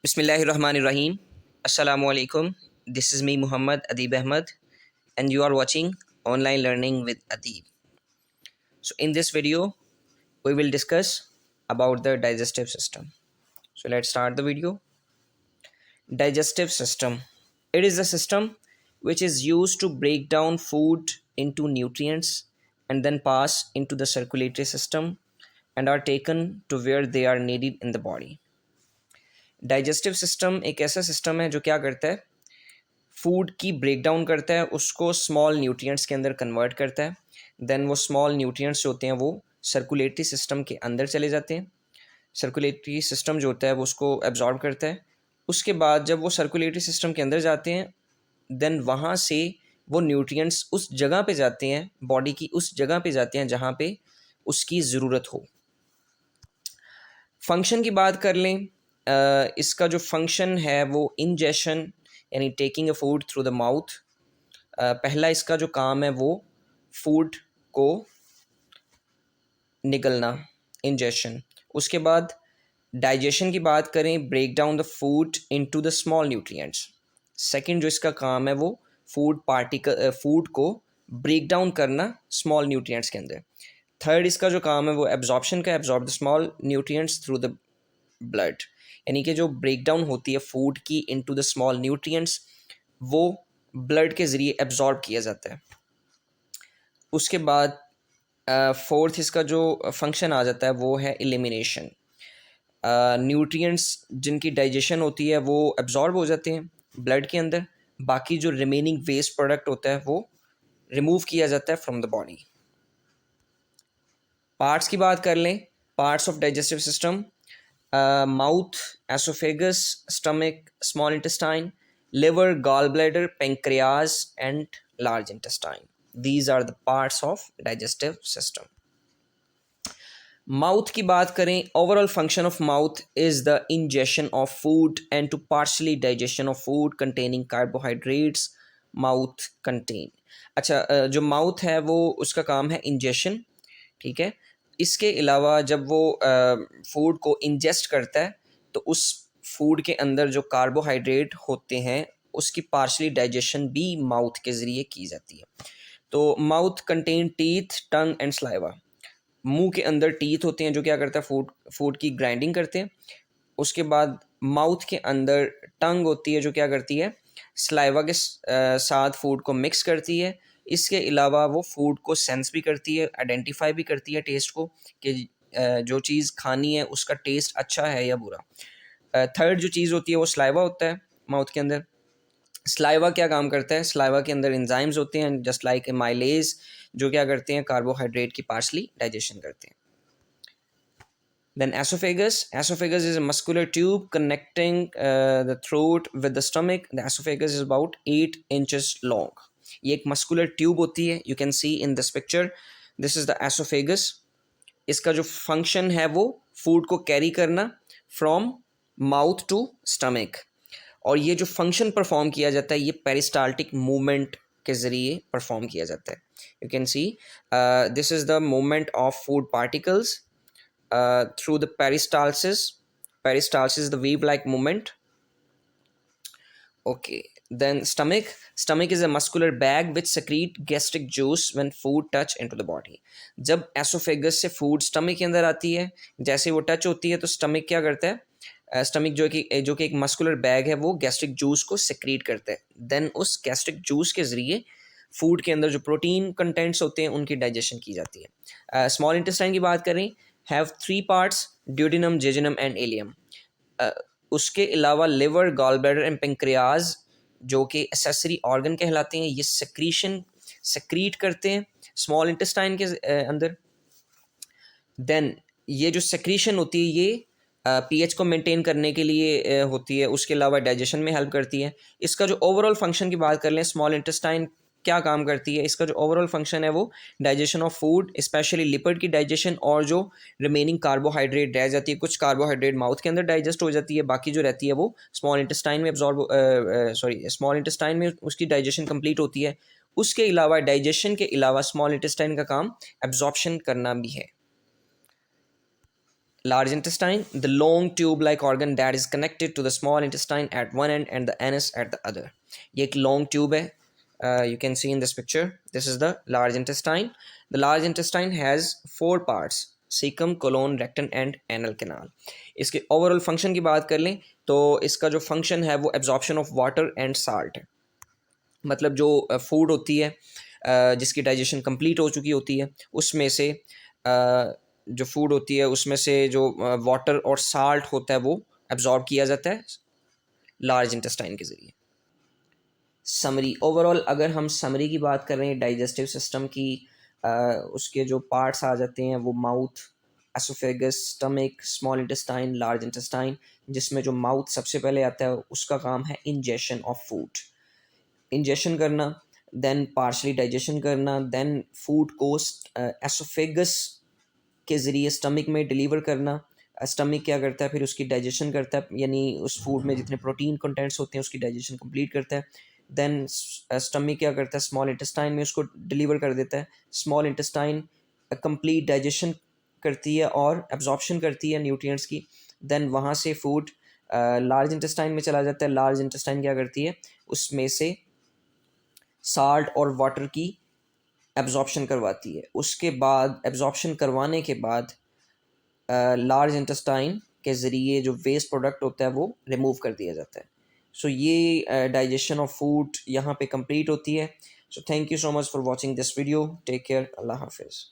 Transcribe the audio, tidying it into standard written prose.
Bismillahirrahmanirrahim. Assalamu alaikum. This is me, Muhammad Adib Ahmad, and you are watching Online Learning with Adib. So, in this video, we will discuss about the digestive system. So, let's start the video. Digestive system. It is a system which is used to break down food into nutrients and then pass into the circulatory system and are taken to where they are needed in the body. Digestive system एक ऐसा system है जो क्या करता है, food की break down करता है, उसको स्मॉल न्यूट्रिएंट्स के अंदर कन्वर्ट करता है। देन वो स्मॉल न्यूट्रिएंट्स जो होते हैं वो सर्कुलेटरी सिस्टम के अंदर चले जाते हैं। सर्कुलेटरी सिस्टम जो होता है वो उसको एब्जॉर्ब करता है। उसके बाद जब वो सर्कुलेटरी सिस्टम के अंदर जाते हैं, देन वहाँ से वो न्यूट्रिएंट्स उस जगह पे जाते हैं, बॉडी की उस जगह पे जाते हैं जहाँ पे उसकी ज़रूरत हो। फंक्शन की बात कर लें, इसका जो फंक्शन है वो इंजेशन यानी taking a food through the mouth. पहला इसका जो काम है वो फूड को निगलना, इंजेशन। उसके बाद डाइजेशन की बात करें, break down the food into the small nutrients. Second जो इसका काम है वो फूड को ब्रेक डाउन करना स्मॉल न्यूट्रिएंट्स के अंदर। थर्ड इसका जो काम है वो एब्जॉर्प्शन का, absorb the small nutrients through the blood, यानी कि जो ब्रेक डाउन होती है फूड की इनटू द स्मॉल न्यूट्रिएंट्स वो ब्लड के ज़रिए एब्जॉर्ब किया जाता है। उसके बाद फोर्थ इसका जो फंक्शन आ जाता है वो है एलिमिनेशन। न्यूट्रिएंट्स जिनकी डाइजेशन होती है वो एब्जॉर्ब हो जाते हैं ब्लड के अंदर, बाकी जो रिमेनिंग वेस्ट प्रोडक्ट होता है वो रिमूव किया जाता है फ्रॉम द बॉडी। पार्ट्स की बात कर लें, parts of digestive system: mouth, esophagus, stomach, small intestine, liver, gallbladder, pancreas, and large intestine. These are the parts of digestive system. Mouth की बात करें, overall function of mouth is the ingestion of food and to partially digestion of food containing carbohydrates mouth contain. अच्छा, जो mouth है वो उसका काम है ingestion, ठीक है। इसके अलावा जब वो फूड को इंजेस्ट करता है तो उस फूड के अंदर जो कार्बोहाइड्रेट होते हैं उसकी पार्शली डाइजेशन भी माउथ के ज़रिए की जाती है। तो mouth contain teeth, tongue and saliva. मुंह के अंदर टीथ होते हैं जो क्या करता है, फूड की ग्राइंडिंग करते हैं। उसके बाद माउथ के अंदर टंग होती है जो क्या करती है, स्लाइवा के साथ फूड को मिक्स करती है। इसके अलावा वो फूड को सेंस भी करती है, आइडेंटिफाई भी करती है टेस्ट को कि जो चीज़ खानी है उसका टेस्ट अच्छा है या बुरा। थर्ड जो चीज़ होती है वो स्लाइवा होता है माउथ के अंदर। स्लाइवा क्या काम करता है, स्लाइवा के अंदर एंजाइम्स होते हैं जस्ट लाइक माइलेज, जो क्या करते हैं, कार्बोहाइड्रेट की पार्शली डाइजेशन करते हैं। Then esophagus. Esophagus is a muscular tube connecting the throat with the stomach. The esophagus is about 8 inches long. ये एक मस्कुलर ट्यूब होती है, you can see in this picture, this is the oesophagus. इसका जो function है वो food को carry करना फ्रॉम माउथ टू स्टमक, और ये जो फंक्शन परफॉर्म किया जाता है ये पेरिस्टाल्टिक मूवमेंट के ज़रिए परफॉर्म किया जाता है। You can see this is the movement of food particles through the peristalsis. Peristalsis is the wave-like movement. Okay, then stomach. Stomach is a muscular bag which secrete gastric juice when food touch into the body. जब esophagus से food stomach के अंदर आती है, जैसे वो touch होती है तो stomach क्या करता है, स्टमक जो कि एक मस्कुलर बैग है वो गैस्ट्रिक जूस को सेक्रीट करता है। देन उस गैस्ट्रिक जूस के ज़रिए फूड के अंदर जो प्रोटीन कंटेंट्स होते हैं उनकी डाइजेशन की जाती है। स्मॉल इंटेस्टाइन की बात करें, have 3 parts, duodenum, jejunum and ileum. उसके अलावा liver, gall bladder and pancreas जो कि एसेसरी ऑर्गन कहलाते हैं, ये सेक्रीट करते हैं स्मॉल इंटेस्टाइन के अंदर। देन ये जो सेक्रीशन होती है ये पीएच को मेंटेन करने के लिए होती है, उसके अलावा डाइजेशन में हेल्प करती है। इसका जो ओवरऑल फंक्शन की बात कर लें, स्मॉल इंटेस्टाइन क्या काम करती है, इसका जो ओवरऑल फंक्शन है वो digestion of food, specially lipid की डाइजेशन, और जो रिमेनिंग कार्बोहाइड्रेट रह जाती है, कुछ कार्बोहाइड्रेट माउथ के अंदर डाइजेस्ट हो जाती है, बाकी जो रहती है वो स्मॉल इंटेस्टाइन में स्मॉल इंटेस्टाइन में उसकी डाइजेशन कंप्लीट होती है। उसके अलावा डाइजेशन के अलावा स्मॉल इंटेस्टाइन का काम एब्जॉर्प्शन करना भी है। Large intestine, the long tube-like organ that is connected to the small intestine at one end and the anus at the other. ये एक long tube है. You can see in this picture. This is the large intestine. The large intestine has four parts: cecum, colon, rectum and anal canal. इसके overall function की बात कर लें तो इसका जो function है वो absorption of water and salt है. मतलब जो फूड होती है जिसकी डाइजेशन कंप्लीट हो चुकी होती है उसमें से जो फूड होती है उसमें से जो वाटर और साल्ट होता है वो एब्जॉर्ब किया जाता है लार्ज इंटेस्टाइन के ज़रिए. समरी ओवरऑल अगर हम समरी की बात कर रहे हैं डाइजेस्टिव सिस्टम की, उसके जो पार्ट्स आ जाते हैं वो mouth, oesophagus, stomach, small intestine, large intestine. जिसमें जो माउथ सबसे पहले आता है उसका काम है इंजेशन ऑफ फूड, इंजेशन करना, देन पार्शली डाइजेशन करना, देन फूड को एसोफेगस के ज़रिए स्टमक में डिलीवर करना. स्टमक क्या करता है फिर उसकी डाइजेशन करता है, यानी उस फूड में जितने प्रोटीन कंटेंट्स होते हैं उसकी डाइजेशन कंप्लीट करता है. देन स्टमक क्या करता है स्मॉल इंटेस्टाइन में उसको डिलीवर कर देता है. स्मॉल इंटेस्टाइन कंप्लीट डाइजेशन करती है और एब्जॉर्प्शन करती है न्यूट्रिएंट्स की. देन वहाँ से फूड लार्ज इंटेस्टाइन में चला जाता है. लार्ज इंटेस्टाइन क्या करती है उसमें से साल्ट और वाटर की एब्जॉर्प्शन करवाती है. उसके बाद एब्जॉर्प्शन करवाने के बाद लार्ज इंटेस्टाइन के ज़रिए जो वेस्ट प्रोडक्ट होता है वो रिमूव कर दिया जाता है. सो ये डाइजेशन ऑफ फूड यहाँ पे कंप्लीट होती है. So thank you so much for watching this video. Take care. अल्लाह हाफिज़.